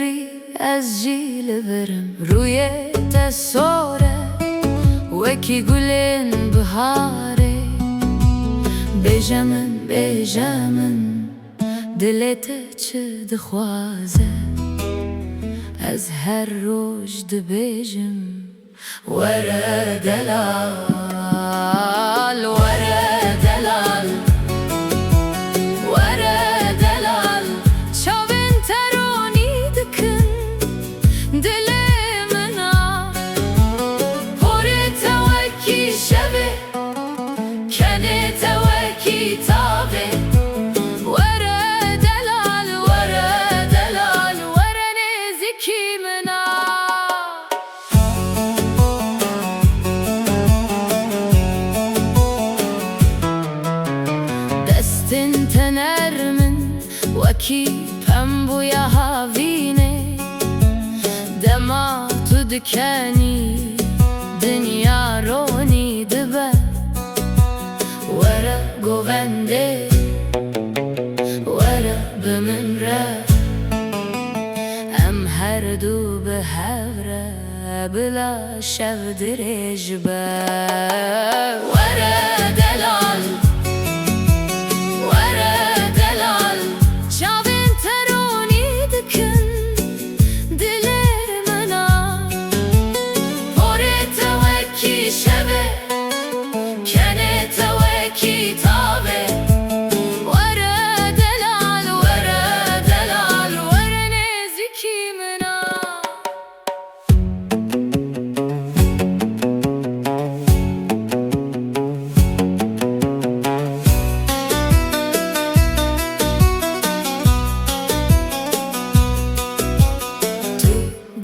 سری از جیل برم روی تصوره وکی گلین بهاره بیجمن دلت چه دخوازه از هر روز دبیجم وره دلال وره دلال وره دلال چاوین ترانی دکن دل منا پوری توکی شبه کنه توکی تابه وره دلال وره دلال وره نزکی منا دستن تنرمن وکی پنبویا هاوینه دما تو دکنی دنیا رونی دبه وره گوونده وره بمنره ام هر دو به هوره بلا شو درج به وره دلال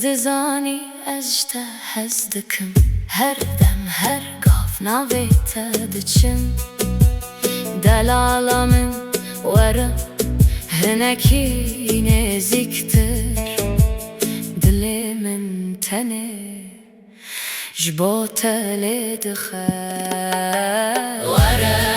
دزانی ازشته هز دکم هر دم هر گاف ناویتا دچم دلالا من وره هنکی نزیکتر دل من تنه جبو تلی دخل وره